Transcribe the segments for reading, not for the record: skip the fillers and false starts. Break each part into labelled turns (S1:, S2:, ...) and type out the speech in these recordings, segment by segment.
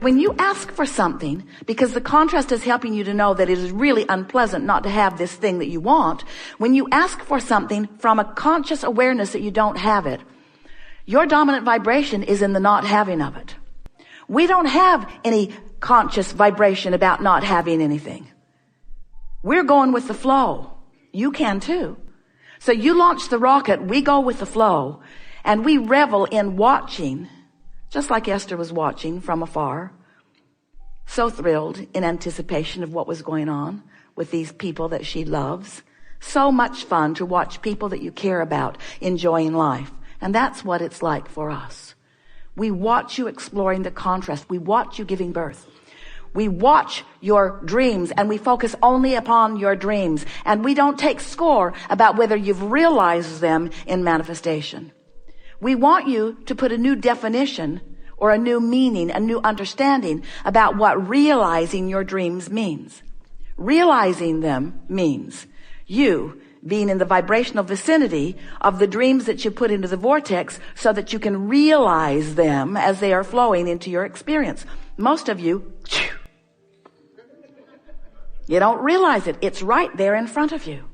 S1: When you ask for something, because the contrast is helping you to know that it is really unpleasant not to have this thing that you want, when you ask for something from a conscious awareness that you don't have it, your dominant vibration is in the not having of it. We don't have any conscious vibration about not having anything. We're going with the flow. You can too. So you launch the rocket, we go with the flow, and we revel in watching, just like Esther was watching from afar, so thrilled in anticipation of what was going on with these people that she loves. So much fun to watch people that you care about enjoying life. And that's what it's like for us. We watch you exploring the contrast. We watch you giving birth. We watch your dreams and we focus only upon your dreams. And we don't take score about whether you've realized them in manifestation. We want you to put a new definition or a new meaning, a new understanding about what realizing your dreams means. Realizing them means you being in the vibrational vicinity of the dreams that you put into the vortex so that you can realize them as they are flowing into your experience. Most of you don't realize it. It's right there in front of you.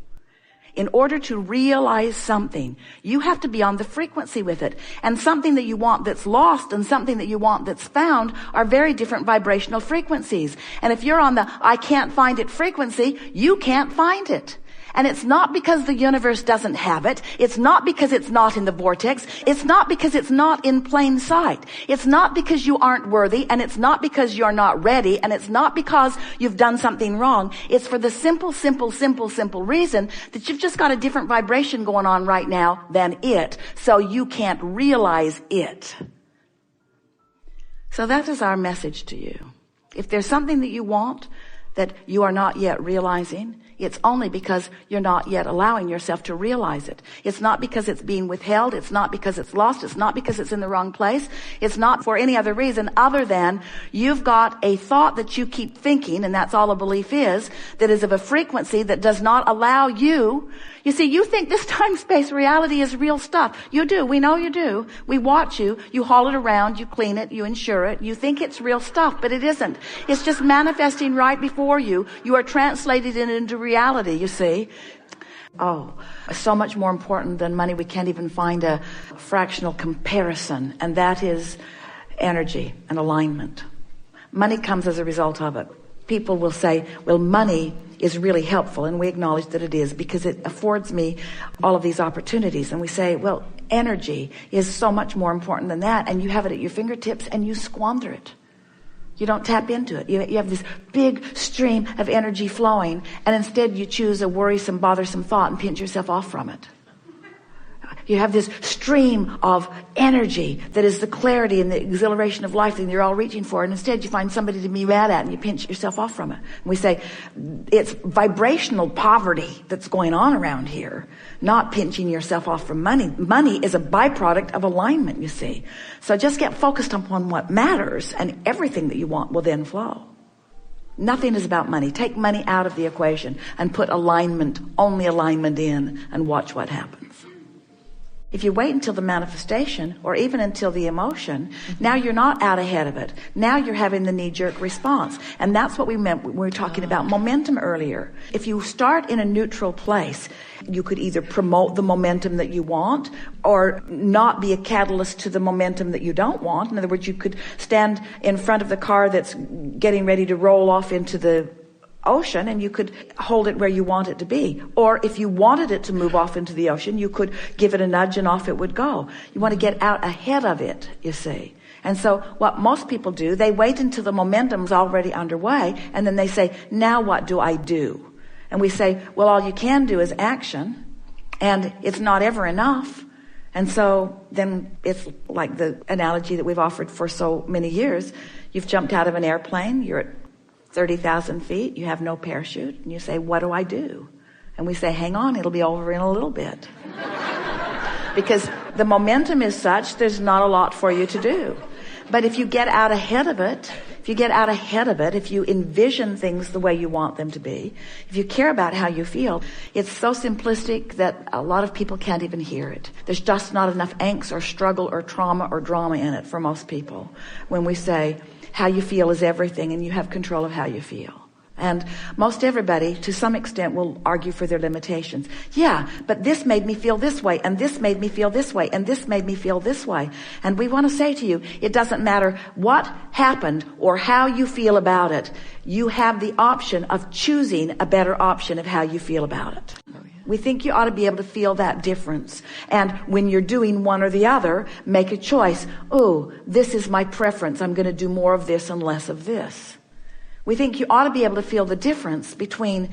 S1: In order to realize something, you have to be on the frequency with it. And something that you want that's lost and something that you want that's found are very different vibrational frequencies. And if you're on the I can't find it frequency, you can't find it. And it's not because the universe doesn't have it. It's not because it's not in the vortex. It's not because it's not in plain sight. It's not because you aren't worthy, and it's not because you're not ready, and it's not because you've done something wrong. It's for the simple reason that you've just got a different vibration going on right now than it, so you can't realize it. So that is our message to you. If there's something that you want that you are not yet realizing, it's only because you're not yet allowing yourself to realize it. It's not because it's being withheld. It's not because it's lost. It's not because it's in the wrong place. It's not for any other reason other than you've got a thought that you keep thinking, and that's all a belief is, that is of a frequency that does not allow you. You see, you think this time-space reality is real stuff. You do. We know you do. We watch you. You haul it around. You clean it. You insure it. You think it's real stuff, but it isn't. It's just manifesting right before you. You are translated it into reality, you see. Oh, so much more important than money. We can't even find a fractional comparison, and that is energy and alignment. Money comes as a result of it. People will say, well, money is really helpful, and we acknowledge that it is because it affords me all of these opportunities. And we say, well, energy is so much more important than that, and you have it at your fingertips and you squander it. You don't tap into it. You have this big stream of energy flowing, and instead you choose a worrisome, bothersome thought and pinch yourself off from it. You have this stream of energy that is the clarity and the exhilaration of life that you're all reaching for, and instead you find somebody to be mad at and you pinch yourself off from it. And we say it's vibrational poverty that's going on around here, not pinching yourself off from money. Money is a byproduct of alignment, you see. So just get focused upon what matters, and everything that you want will then flow. Nothing is about money. Take money out of the equation and put alignment, only alignment in, and watch what happens. If you wait until the manifestation or even until the emotion, now you're not out ahead of it. Now you're having the knee-jerk response. And that's what we meant when we were talking about momentum earlier. If you start in a neutral place, you could either promote the momentum that you want or not be a catalyst to the momentum that you don't want. In other words, you could stand in front of the car that's getting ready to roll off into the ocean, and you could hold it where you want it to be. Or if you wanted it to move off into the ocean, you could give it a nudge and off it would go. You want to get out ahead of it, you see. And so what most people do, they wait until the momentum's already underway, and then they say, now what do I do? And we say, well, all you can do is action, and it's not ever enough. And so then it's like the analogy that we've offered for so many years. You've jumped out of an airplane, you're at 30,000 feet, you have no parachute, and you say, what do I do? And we say, hang on, it'll be over in a little bit. Because the momentum is such, there's not a lot for you to do. But if you get out ahead of it, if you envision things the way you want them to be, if you care about how you feel, it's so simplistic that a lot of people can't even hear it. There's just not enough angst or struggle or trauma or drama in it for most people. When we say, how you feel is everything and you have control of how you feel. And most everybody, to some extent, will argue for their limitations. Yeah, but this made me feel this way, and this made me feel this way, and this made me feel this way. And we want to say to you, it doesn't matter what happened or how you feel about it. You have the option of choosing a better option of how you feel about it. We think you ought to be able to feel that difference. And when you're doing one or the other, make a choice. Oh, this is my preference. I'm going to do more of this and less of this. We think you ought to be able to feel the difference between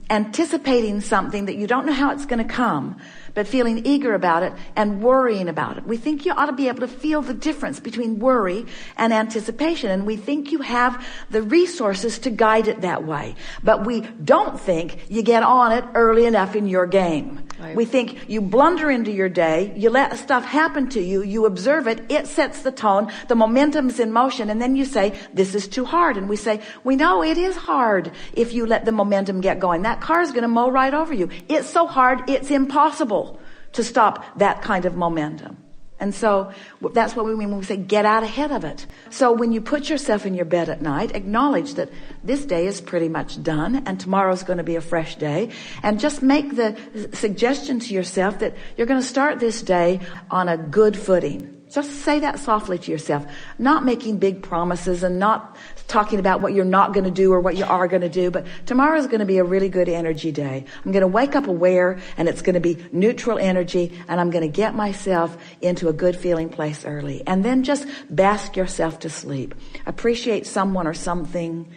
S1: anticipating something that you don't know how it's going to come, but feeling eager about it and worrying about it. We think you ought to be able to feel the difference between worry and anticipation. And we think you have the resources to guide it that way. But we don't think you get on it early enough in your game. Right. We think you blunder into your day, you let stuff happen to you, you observe it, it sets the tone, the momentum's in motion, and then you say, this is too hard. And we say, we know it is hard if you let the momentum get going. That car's going to mow right over you. It's so hard, it's impossible to stop that kind of momentum. And so that's what we mean when we say get out ahead of it. So when you put yourself in your bed at night, acknowledge that this day is pretty much done and tomorrow's going to be a fresh day. And just make the suggestion to yourself that you're going to start this day on a good footing. Just say that softly to yourself, not making big promises and not talking about what you're not going to do or what you are going to do. But tomorrow is going to be a really good energy day. I'm going to wake up aware, and it's going to be neutral energy, and I'm going to get myself into a good feeling place early. And then just bask yourself to sleep. Appreciate someone or something.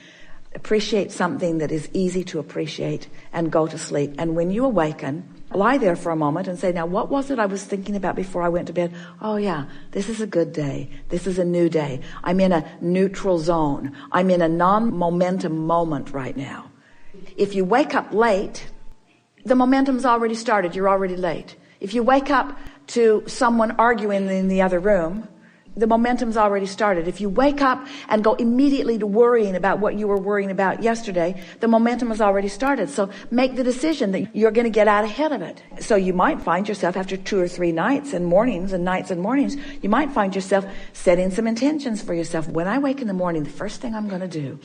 S1: Appreciate something that is easy to appreciate and go to sleep. And when you awaken, lie there for a moment and say, now what was it I was thinking about before I went to bed? Oh yeah, this is a good day. This is a new day. I'm in a neutral zone. I'm in a non-momentum moment right now. If you wake up late, the momentum's already started. You're already late. If you wake up to someone arguing in the other room, the momentum's already started. If you wake up and go immediately to worrying about what you were worrying about yesterday, the momentum has already started. So make the decision that you're going to get out ahead of it. So you might find yourself after 2 or 3 nights and mornings, you might find yourself setting some intentions for yourself. When I wake in the morning, the first thing I'm going to do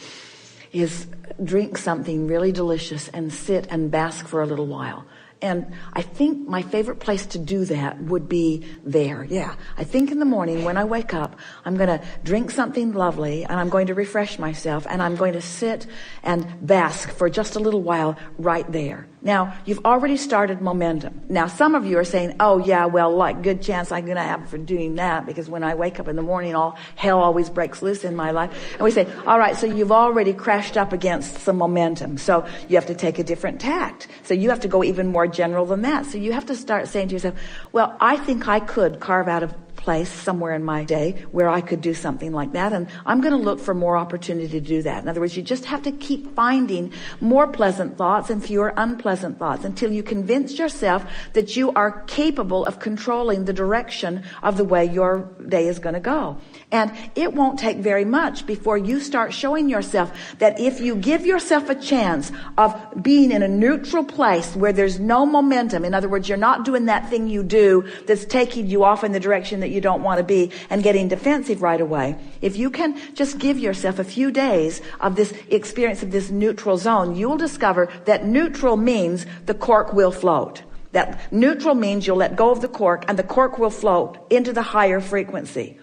S1: is drink something really delicious and sit and bask for a little while. And I think my favorite place to do that would be there. Yeah. I think in the morning when I wake up, I'm going to drink something lovely and I'm going to refresh myself and I'm going to sit and bask for just a little while right there. Now, you've already started momentum. Now, some of you are saying, oh yeah, well, like good chance I'm going to have for doing that because when I wake up in the morning, all hell always breaks loose in my life. And we say, all right, so you've already crashed up against some momentum. So you have to take a different tact. So you have to go even more general than that. So you have to start saying to yourself, well, I think I could carve out a place somewhere in my day where I could do something like that, and I'm going to look for more opportunity to do that. In other words, you just have to keep finding more pleasant thoughts and fewer unpleasant thoughts until you convince yourself that you are capable of controlling the direction of the way your day is going to go. And it won't take very much before you start showing yourself that if you give yourself a chance of being in a neutral place where there's no momentum, in other words, you're not doing that thing you do that's taking you off in the direction that you don't want to be and getting defensive right away. If you can just give yourself a few days of this experience of this neutral zone, you'll discover that neutral means the cork will float. That neutral means you'll let go of the cork and the cork will float into the higher frequency.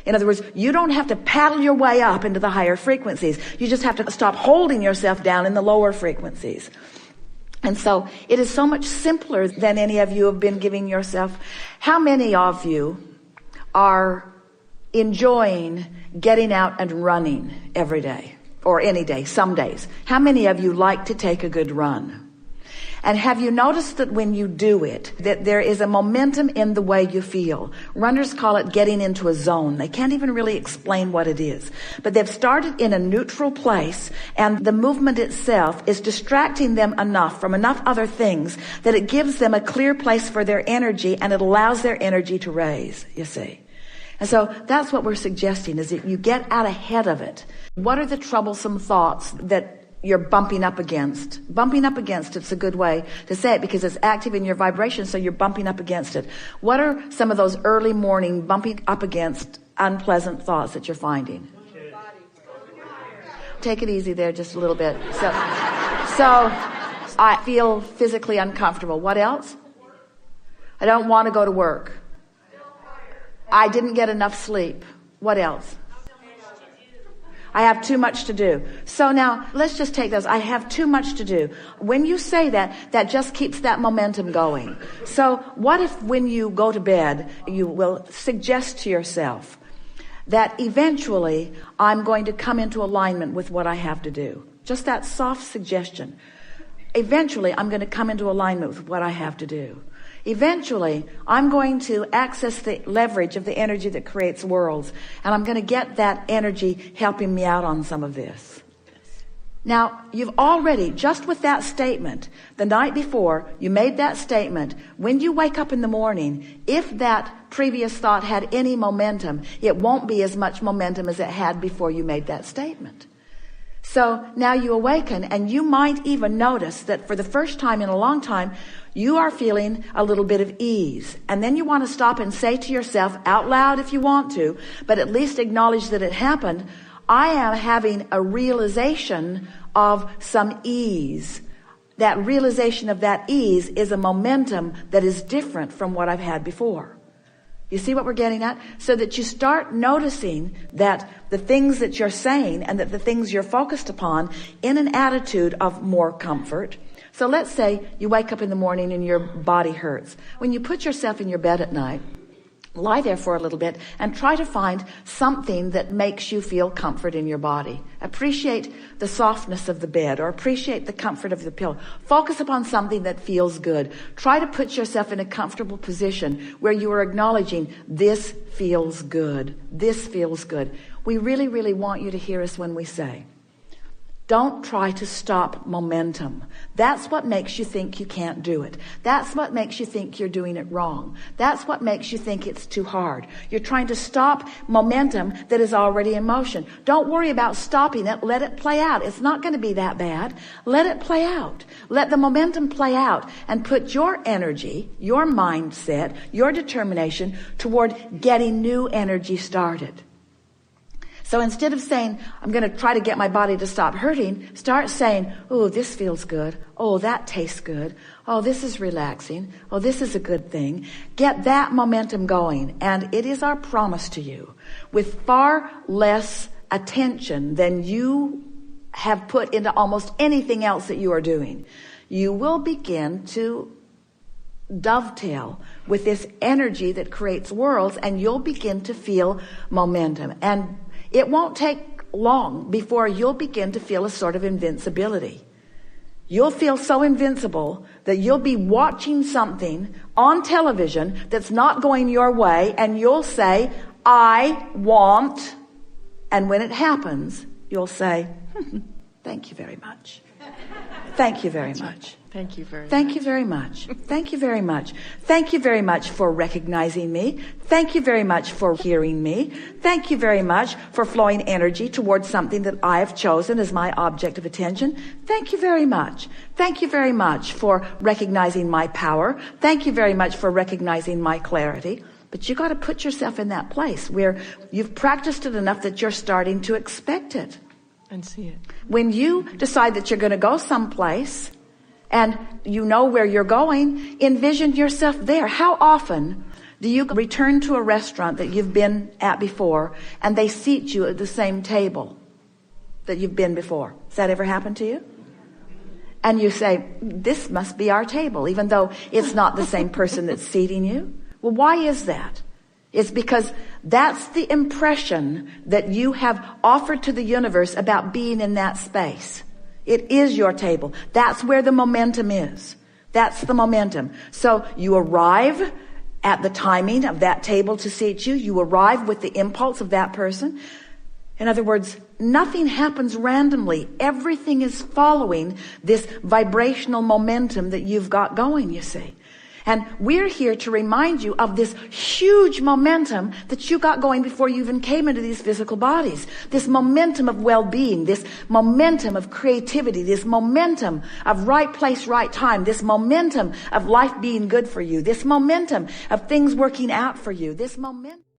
S1: In other words, you don't have to paddle your way up into the higher frequencies. You just have to stop holding yourself down in the lower frequencies. And so it is so much simpler than any of you have been giving yourself. How many of you are enjoying getting out and running every day or any day, some days? How many of you like to take a good run? And have you noticed that when you do it, that there is a momentum in the way you feel? Runners call it getting into a zone. They can't even really explain what it is. But they've started in a neutral place, and the movement itself is distracting them enough from enough other things that it gives them a clear place for their energy, and it allows their energy to raise, you see. And so that's what we're suggesting, is that you get out ahead of it. What are the troublesome thoughts that you're bumping up against? Bumping up against, it's a good way to say it because it's active in your vibration, so you're bumping up against it. What are some of those early morning bumping up against unpleasant thoughts that you're finding? Take it easy there just a little bit. So I feel physically uncomfortable. What else? I don't want to go to work. I didn't get enough sleep. What else? I have too much to do. So now let's just take those. I have too much to do. When you say that, that just keeps that momentum going. So what if when you go to bed, you will suggest to yourself that eventually I'm going to come into alignment with what I have to do. Just that soft suggestion. Eventually I'm going to come into alignment with what I have to do. Eventually, I'm going to access the leverage of the energy that creates worlds, and I'm going to get that energy helping me out on some of this. Now, you've already, just with that statement, the night before you made that statement, when you wake up in the morning, if that previous thought had any momentum, it won't be as much momentum as it had before you made that statement. So now you awaken, and you might even notice that for the first time in a long time, you are feeling a little bit of ease. And then you want to stop and say to yourself out loud if you want to, but at least acknowledge that it happened. I am having a realization of some ease. That realization of that ease is a momentum that is different from what I've had before. You see what we're getting at? So that you start noticing that the things that you're saying and that the things you're focused upon in an attitude of more comfort. So let's say you wake up in the morning and your body hurts. When you put yourself in your bed at night, lie there for a little bit and try to find something that makes you feel comfort in your body. Appreciate the softness of the bed or appreciate the comfort of the pillow. Focus upon something that feels good. Try to put yourself in a comfortable position where you are acknowledging this feels good. This feels good. We really, really want you to hear us when we say, don't try to stop momentum. That's what makes you think you can't do it. That's what makes you think you're doing it wrong. That's what makes you think it's too hard. You're trying to stop momentum that is already in motion. Don't worry about stopping it. Let it play out. It's not going to be that bad. Let it play out. Let the momentum play out and put your energy, your mindset, your determination toward getting new energy started. So instead of saying, I'm going to try to get my body to stop hurting, start saying, oh, this feels good. Oh, that tastes good. Oh, this is relaxing. Oh, this is a good thing. Get that momentum going. And it is our promise to you, with far less attention than you have put into almost anything else that you are doing, you will begin to dovetail with this energy that creates worlds, and you'll begin to feel momentum. And it won't take long before you'll begin to feel a sort of invincibility. You'll feel so invincible that you'll be watching something on television that's not going your way, and you'll say, I want, and when it happens, you'll say, thank you very much. Thank you very much.
S2: Thank you very much.
S1: Thank you very much. Thank you very much. Thank you very much for recognizing me. Thank you very much for hearing me. Thank you very much for flowing energy towards something that I have chosen as my object of attention. Thank you very much. Thank you very much for recognizing my power. Thank you very much for recognizing my clarity. But you got to put yourself in that place where you've practiced it enough that you're starting to expect it.
S2: And see it.
S1: When you decide that you're going to go someplace, and you know where you're going, envision yourself there. How often do you return to a restaurant that you've been at before and they seat you at the same table that you've been before? Has that ever happened to you? And you say, this must be our table, even though it's not the same person that's seating you. Well, why is that? It's because that's the impression that you have offered to the universe about being in that space. It is your table. That's where the momentum is. That's the momentum. So you arrive at the timing of that table to seat you. You arrive with the impulse of that person. In other words, nothing happens randomly. Everything is following this vibrational momentum that you've got going, you see. And we're here to remind you of this huge momentum that you got going before you even came into these physical bodies. This momentum of well-being, this momentum of creativity, this momentum of right place, right time, this momentum of life being good for you, this momentum of things working out for you, this momentum.